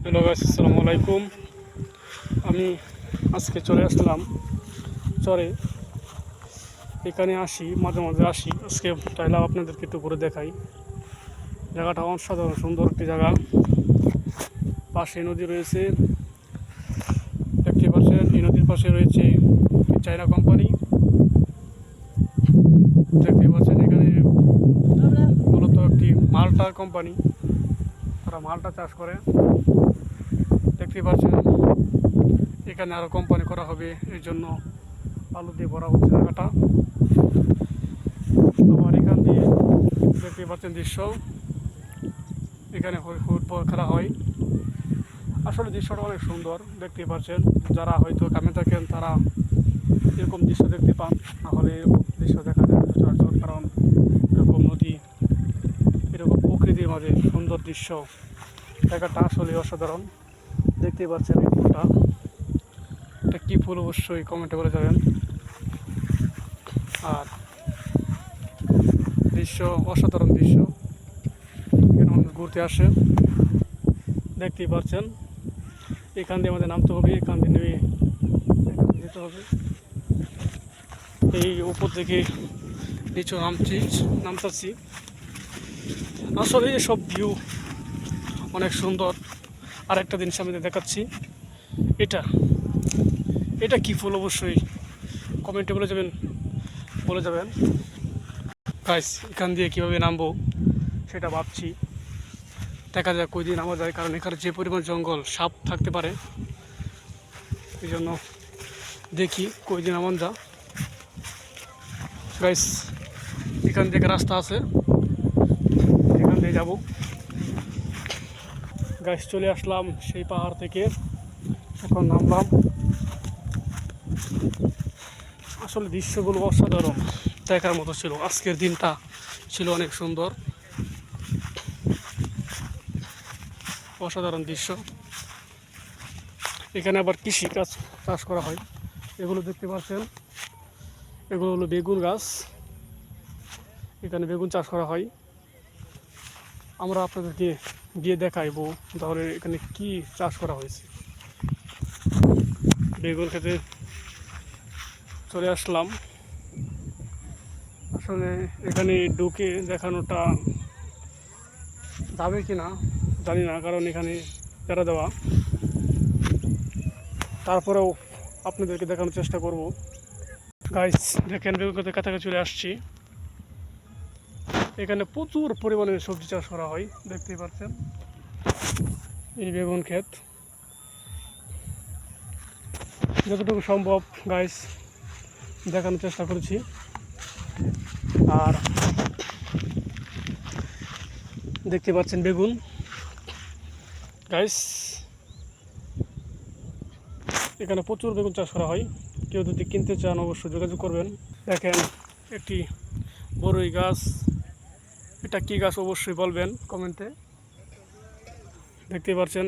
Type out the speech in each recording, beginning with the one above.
Hello guys, আসসালামু আলাইকুম। আমি আজকে চলে আসলাম চরে। এখানে আসি, মাঝে মাঝে আসি। আজকে চাইলাম আপনাদেরকে একটু ঘুরে দেখাই। জায়গাটা অসাধারণ সুন্দর একটি জায়গা। পাশে নদী রয়েছে, দেখতে পাচ্ছেন। এই নদীর পাশে রয়েছে চায়না কোম্পানি, দেখতে পাচ্ছেন। এখানে মূলত একটি মালটা কোম্পানি, তারা মালটা চাষ করে, দেখতে পাচ্ছেন। এখানে আরও কোম্পানি করা হবে, এর জন্য আলু দিয়ে ভরা হচ্ছে জায়গাটা। আবার এখান দিয়ে দেখতে পাচ্ছেন দৃশ্য, এখানে ফুটবল খেলা হয়। আসলে দৃশ্যটা অনেক সুন্দর, দেখতে পাচ্ছেন। যারা হয়তো গ্রামে থাকেন তারা এরকম দৃশ্য দেখতে পান, নাহলে এরকম দৃশ্য দেখা যায় সচরাচর। কারণ এরকম নদী, এরকম প্রকৃতির মাঝে সুন্দর দৃশ্য, জায়গাটা আসলে অসাধারণ। দেখতে পাচ্ছেন এই ফুলটা, এটা কী ফুল অবশ্যই কমেন্টে বলে যাবেন। আর দৃশ্য অসাধারণ দৃশ্য, এখানে মানুষ ঘুরতে আসে, দেখতেই পাচ্ছেন। এখান দিয়ে আমাদের নামতে হবে, এখান দিয়ে নেমে যেতে হবে। এই উপর থেকে নিচু নামতাছি। আসলে এসব ভিউ অনেক সুন্দর। আর একটা জিনিস আমি দেখাচ্ছি, এটা এটা কী ফুল অবশ্যই কমেন্টে বলে যাবেন গাইস। এখান দিয়ে কীভাবে নামবো সেটা ভাবছি, দেখা যাক কই দিন নামা যায়। কারণ এখানে যে পরিমাণ জঙ্গল, সাপ থাকতে পারে, এই জন্য দেখি কই দিন নামান যা গাইস। এখান থেকে রাস্তা আছে, এখান দিয়ে যাবো গাইস। চলে আসলাম সেই পাহাড় থেকে, এখন নামলাম। আসলে দৃশ্যগুলো অসাধারণ, দেখার মতো ছিল। আজকের দিনটা ছিল অনেক সুন্দর, অসাধারণ দৃশ্য। এখানে আবার কৃষি কাজ চাষ করা হয়, এগুলো দেখতে পাচ্ছেন। এগুলো হলো বেগুন গাছ, এখানে বেগুন চাষ করা হয়। আমরা আপনাদেরকে গিয়ে দেখাইবো তাহলে এখানে কি চাষ করা হয়েছে। বেগুন খেতে চলে আসলাম। আসলে এখানে ঢুকে দেখানোটা যাবে কি না জানি না, কারণ এখানে বেড়া দেওয়া। তারপরেও আপনাদেরকে দেখানোর চেষ্টা করব গাইস। দেখেন, বেগুন খেতে কাছাকাছি চলে আসছি। এখানে প্রচুর পরিমাণে সবজি চাষ করা হয়, দেখতেই পাচ্ছেন। এই বেগুন ক্ষেত, যতটুকু সম্ভব গাইস দেখানোর চেষ্টা করেছি। আর দেখতে পাচ্ছেন বেগুন গাইস, এখানে প্রচুর বেগুন চাষ করা হয়। কেউ যদি কিনতে চান অবশ্যই যোগাযোগ করবেন। দেখেন একটি বড়ই গাছ, এটা কি গাছ অবশ্যই বলবেন কমেন্টে। দেখতে পাচ্ছেন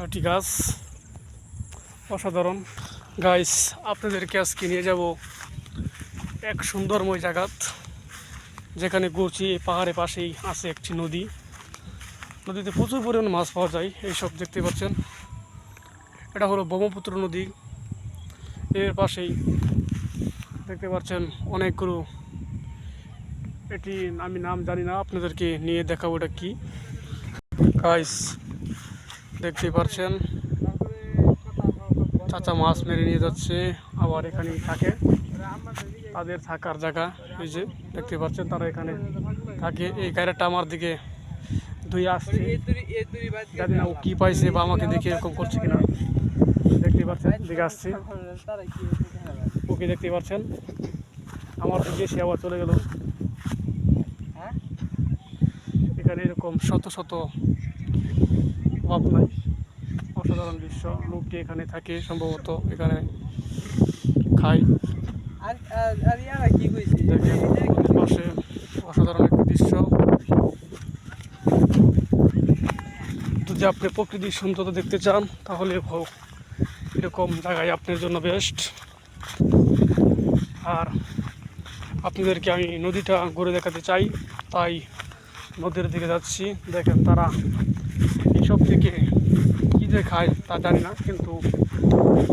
একটি গাছ, অসাধারণ গাইস। আপনাদেরকে আজকে নিয়ে যাব এক সুন্দরময় জায়গা, যেখানে ঘুরছি। পাহাড়ের পাশেই আছে একটি নদী, নদীতে প্রচুর পরিমাণে মাছ পাওয়া যায়। এইসব দেখতে পাচ্ছেন, এটা হলো ব্রহ্মপুত্র নদী। এর পাশেই দেখতে পাচ্ছেন অনেকগুলো, এটি আমি নাম জানি না, আপনাদেরকে নিয়ে দেখাবো এটা কি গাইস। দেখতে পাচ্ছেন চাচা মাছ মেরে নিয়ে যাচ্ছে, আবার এখানেই থাকে, তাদের থাকার জায়গা। এই যে দেখতে পাচ্ছেন তারা এখানে থাকে। এই গাড়িটা আমার দিকে ধুয়ে আসছে, জানি না ও কী পাইছে বা আমাকে দেখে এরকম করছে কিনা। দেখতে পাচ্ছেন দিকে আসছে, ওকে দেখতে পাচ্ছেন আমার দিকে, সে আবার চলে গেল। এখানে এরকম শত শত অভাব নাই, অসাধারণ দৃশ্য। লোকটি এখানে থাকে সম্ভবত, এখানে খায়। দেখেন নদীর পাশে অসাধারণ একটি দৃশ্য। যদি আপনি প্রকৃতির সুন্দরতা দেখতে চান তাহলে এরকম জায়গায় আপনার জন্য বেস্ট। আর আপনাদেরকে আমি নদীটা ঘুরে দেখাতে চাই, তাই নদীর দিকে যাচ্ছি। দেখেন তারা এইসব থেকে কী যে খায় তা জানি না, কিন্তু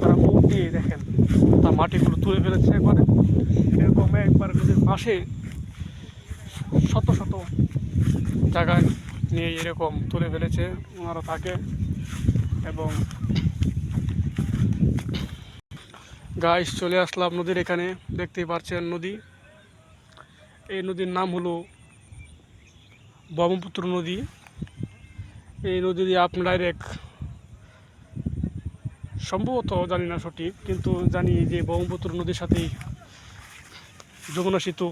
তারা মুখ দিয়ে দেখেন তার মাটিগুলো তুলে ফেলেছে একবারে। এরকম একবার নদীর পাশে শত শত জায়গায় নিয়ে এরকম তুলে ফেলেছে ওনারা থাকে। এবং গাইস চলে আসলাম নদীর এখানে, দেখতেই পাচ্ছেন নদী। এই নদীর নাম হলো ব্রহ্মপুত্র নদী। এই নদী দিয়ে আপনারা ডাইরেক্ট, সম্ভবত জানি না সঠিক, কিন্তু জানি যে ব্রহ্মপুত্র নদীর সাথেই যমুনা সেতু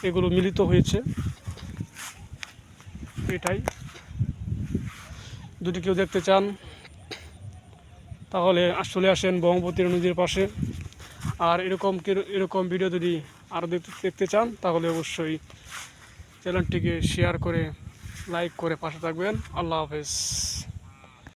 এগুলো মিলিত হয়েছে। এটাই, যদি কেউ দেখতে চান তাহলে চলে আসেন ব্রহ্মপুত্র নদীর পাশে। আর এরকম ভিডিও যদি আরও দেখতে চান তাহলে অবশ্যই চ্যানেলটিকে শেয়ার করে লাইক করে পাশে থাকবেন। আল্লাহ হাফেজ।